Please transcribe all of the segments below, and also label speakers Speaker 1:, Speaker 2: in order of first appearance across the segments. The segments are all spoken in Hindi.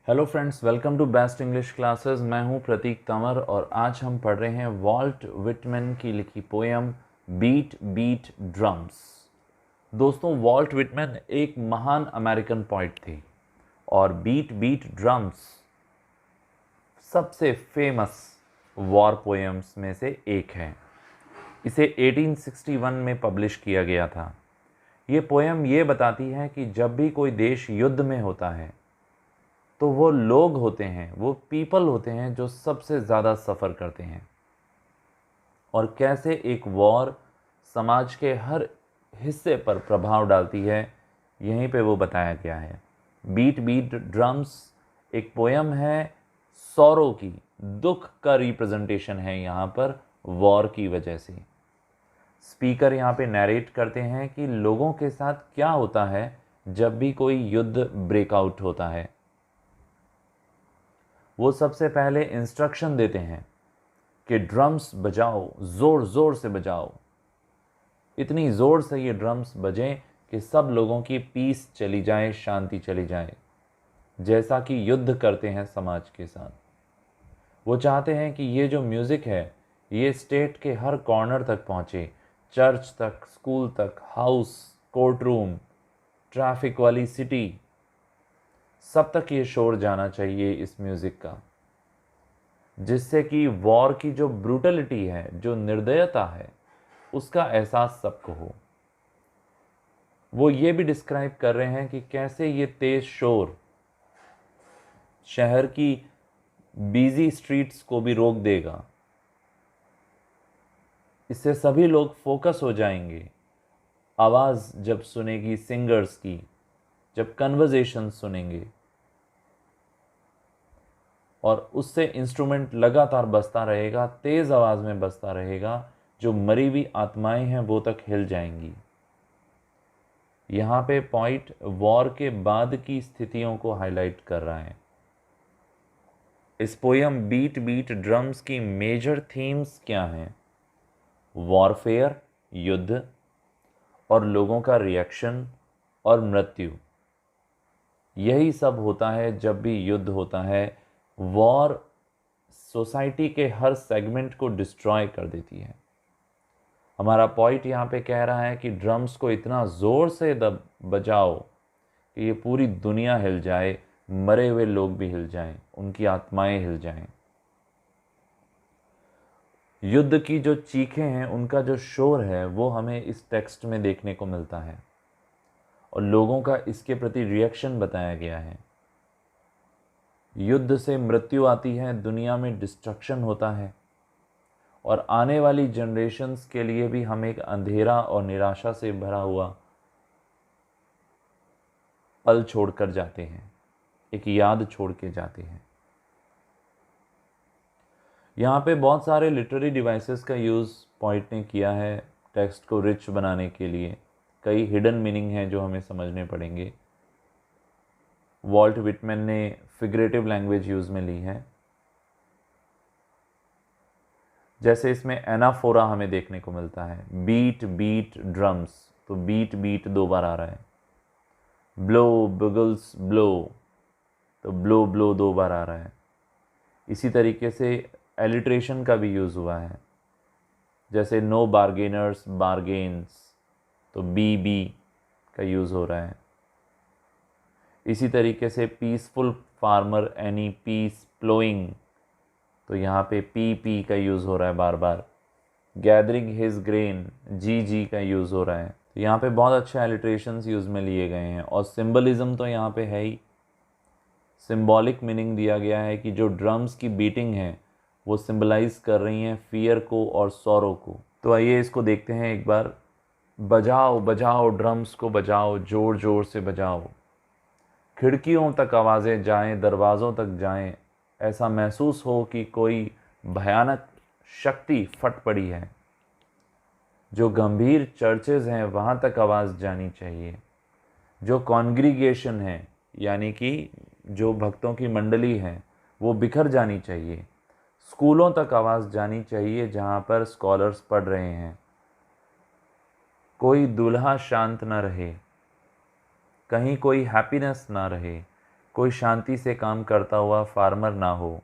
Speaker 1: Hello friends, welcome to best English classes. मैं हूं प्रतीक तंवर और आज हम पढ़ रहे हैं वॉल्ट विटमैन की लिखी पोयम बीट बीट ड्रम्स। दोस्तों, वॉल्ट विटमैन एक महान अमेरिकन पोइट थे और बीट बीट ड्रम्स सबसे फेमस वॉर पोएम्स में से एक है। इसे 1861 में पब्लिश किया गया था। ये पोएम ये बताती है कि जब भी कोई देश युद्ध में होता है तो वो लोग होते हैं, वो पीपल होते हैं जो सबसे ज़्यादा सफ़र करते हैं, और कैसे एक वॉर समाज के हर हिस्से पर प्रभाव डालती है, यहीं पे वो बताया गया है। बीट बीट ड्रम्स एक पोयम है, सौरों की, दुख का रिप्रेजेंटेशन है यहाँ पर वॉर की वजह से। स्पीकर यहाँ पे नैरेट करते हैं कि लोगों के साथ क्या होता है जब भी कोई युद्ध ब्रेकआउट होता है। वो सबसे पहले इंस्ट्रक्शन देते हैं कि ड्रम्स बजाओ, ज़ोर ज़ोर से बजाओ, इतनी ज़ोर से ये ड्रम्स बजें कि सब लोगों की पीस चली जाए, शांति चली जाए, जैसा कि युद्ध करते हैं समाज के साथ। वो चाहते हैं कि ये जो म्यूज़िक है ये स्टेट के हर कॉर्नर तक पहुँचे, चर्च तक, स्कूल तक, हाउस, कोर्ट रूम, ट्रैफिक वाली सिटी, सब तक ये शोर जाना चाहिए इस म्यूज़िक का, जिससे कि वॉर की जो ब्रूटलिटी है, जो निर्दयता है, उसका एहसास सबको हो। वो ये भी डिस्क्राइब कर रहे हैं कि कैसे ये तेज शोर शहर की बिजी स्ट्रीट्स को भी रोक देगा। इससे सभी लोग फोकस हो जाएंगे आवाज़ जब सुनेगी सिंगर्स की, जब कन्वर्सेशन सुनेंगे, और उससे इंस्ट्रूमेंट लगातार बजता रहेगा, तेज़ आवाज़ में बजता रहेगा, जो मरी हुई आत्माएं हैं वो तक हिल जाएंगी। यहाँ पे पॉइंट वॉर के बाद की स्थितियों को हाईलाइट कर रहा है। इस पोयम बीट बीट ड्रम्स की मेजर थीम्स क्या हैं? वॉरफेयर, युद्ध, और लोगों का रिएक्शन और मृत्यु। यही सब होता है जब भी युद्ध होता है। वॉर सोसाइटी के हर सेगमेंट को डिस्ट्रॉय कर देती है। हमारा पॉइंट यहाँ पे कह रहा है कि ड्रम्स को इतना ज़ोर से बजाओ कि ये पूरी दुनिया हिल जाए, मरे हुए लोग भी हिल जाएं, उनकी आत्माएं हिल जाएं। युद्ध की जो चीखें हैं, उनका जो शोर है, वो हमें इस टेक्स्ट में देखने को मिलता है, और लोगों का इसके प्रति रिएक्शन बताया गया है। युद्ध से मृत्यु आती है, दुनिया में डिस्ट्रक्शन होता है, और आने वाली जनरेशन्स के लिए भी हम एक अंधेरा और निराशा से भरा हुआ पल छोड़कर जाते हैं, एक याद छोड़ के जाते हैं। यहाँ पे बहुत सारे लिटरेरी डिवाइसेस का यूज़ पॉइंट ने किया है टेक्स्ट को रिच बनाने के लिए। कई हिडन मीनिंग हैं जो हमें समझने पड़ेंगे। वॉल्ट विटमैन ने फिगरेटिव लैंग्वेज यूज़ में ली है, जैसे इसमें एनाफोरा हमें देखने को मिलता है। बीट बीट ड्रम्स, तो बीट बीट 2 बार आ रहा है। ब्लो बगल्स ब्लो, तो ब्लो ब्लो 2 बार आ रहा है। इसी तरीके से एलिट्रेशन का भी यूज़ हुआ है, जैसे नो बार्गेनर्स बार्गेन्स, तो बी बी का यूज़ हो रहा है। इसी तरीके से peaceful farmer any peace ploughing, तो यहाँ पे पी पी का यूज़ हो रहा है बार बार। गैदरिंग हिज ग्रेन, जी जी का यूज़ हो रहा है। तो यहाँ पे बहुत अच्छे एलिट्रेशंस यूज़ में लिए गए हैं, और सिंबलिज्म तो यहाँ पे है ही। सिंबॉलिक मीनिंग दिया गया है कि जो ड्रम्स की बीटिंग है वो सिंबलाइज कर रही हैं फियर को और सौरों को। तो आइए इसको देखते हैं एक बार। बजाओ बजाओ ड्रम्स को बजाओ, ज़ोर ज़ोर से बजाओ, खिड़कियों तक आवाज़ें जाएं, दरवाज़ों तक जाएं, ऐसा महसूस हो कि कोई भयानक शक्ति फट पड़ी है। जो गंभीर चर्चेज़ हैं वहाँ तक आवाज़ जानी चाहिए। जो कॉन्ग्रीगेशन है, यानी कि जो भक्तों की मंडली है, वो बिखर जानी चाहिए। स्कूलों तक आवाज़ जानी चाहिए जहाँ पर स्कॉलर्स पढ़ रहे हैं। कोई दूल्हा शांत न रहे, कहीं कोई हैप्पीनेस ना रहे, कोई शांति से काम करता हुआ फार्मर ना हो,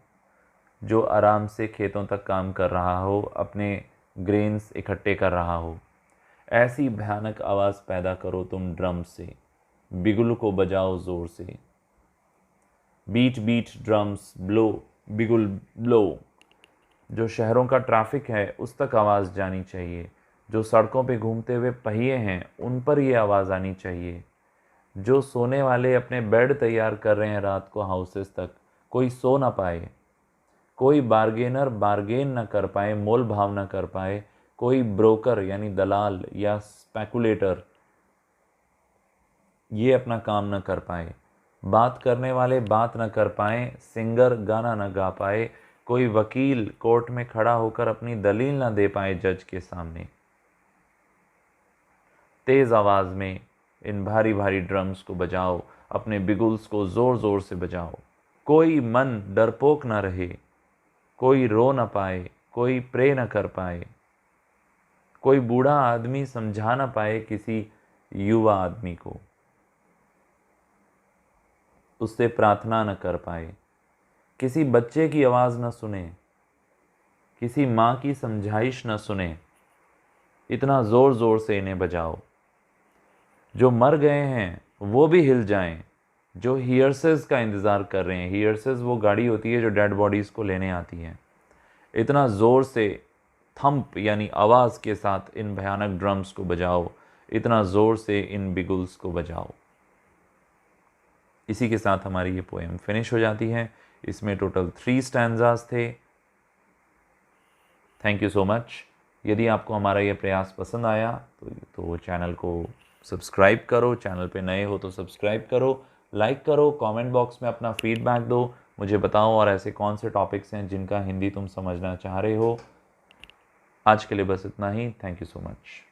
Speaker 1: जो आराम से खेतों तक काम कर रहा हो, अपने ग्रेन्स इकट्ठे कर रहा हो। ऐसी भयानक आवाज़ पैदा करो तुम ड्रम से, बिगुल को बजाओ ज़ोर से। बीट बीट ड्रम्स ब्लो, बिगुल ब्लो। जो शहरों का ट्रैफिक है उस तक आवाज़ जानी चाहिए। जो सड़कों पे घूमते हुए पहिए हैं उन पर ये आवाज़ आनी चाहिए। जो सोने वाले अपने बेड तैयार कर रहे हैं रात को हाउसेस तक, कोई सो ना पाए। कोई बार्गेनर बार्गेन ना कर पाए, मोल भाव ना कर पाए। कोई ब्रोकर यानी दलाल या स्पेकुलेटर ये अपना काम न कर पाए। बात करने वाले बात न कर पाए, सिंगर गाना न गा पाए। कोई वकील कोर्ट में खड़ा होकर अपनी दलील न दे पाए जज के सामने। तेज़ आवाज़ में इन भारी भारी ड्रम्स को बजाओ, अपने बिगुल्स को ज़ोर ज़ोर से बजाओ। कोई मन डरपोक न रहे, कोई रो न पाए, कोई प्रे न कर पाए। कोई बूढ़ा आदमी समझा न पाए किसी युवा आदमी को, उससे प्रार्थना न कर पाए। किसी बच्चे की आवाज़ न सुने, किसी माँ की समझाइश न सुने। इतना ज़ोर ज़ोर से इन्हें बजाओ, जो मर गए हैं वो भी हिल जाएं, जो हियर्सेस का इंतज़ार कर रहे हैं। हियर्सेस वो गाड़ी होती है जो डेड बॉडीज़ को लेने आती है। इतना ज़ोर से थंप यानी आवाज़ के साथ इन भयानक ड्रम्स को बजाओ, इतना ज़ोर से इन बिगुल्स को बजाओ। इसी के साथ हमारी ये पोएम फिनिश हो जाती है। इसमें टोटल 3 स्टैंजास थे। Thank you so much. यदि आपको हमारा ये प्रयास पसंद आया तो चैनल को सब्सक्राइब करो, चैनल पे नए हो तो सब्सक्राइब करो, लाइक करो, कमेंट बॉक्स में अपना फीडबैक दो, मुझे बताओ और ऐसे कौन से टॉपिक्स हैं जिनका हिंदी तुम समझना चाह रहे हो। आज के लिए बस इतना ही। Thank you so much.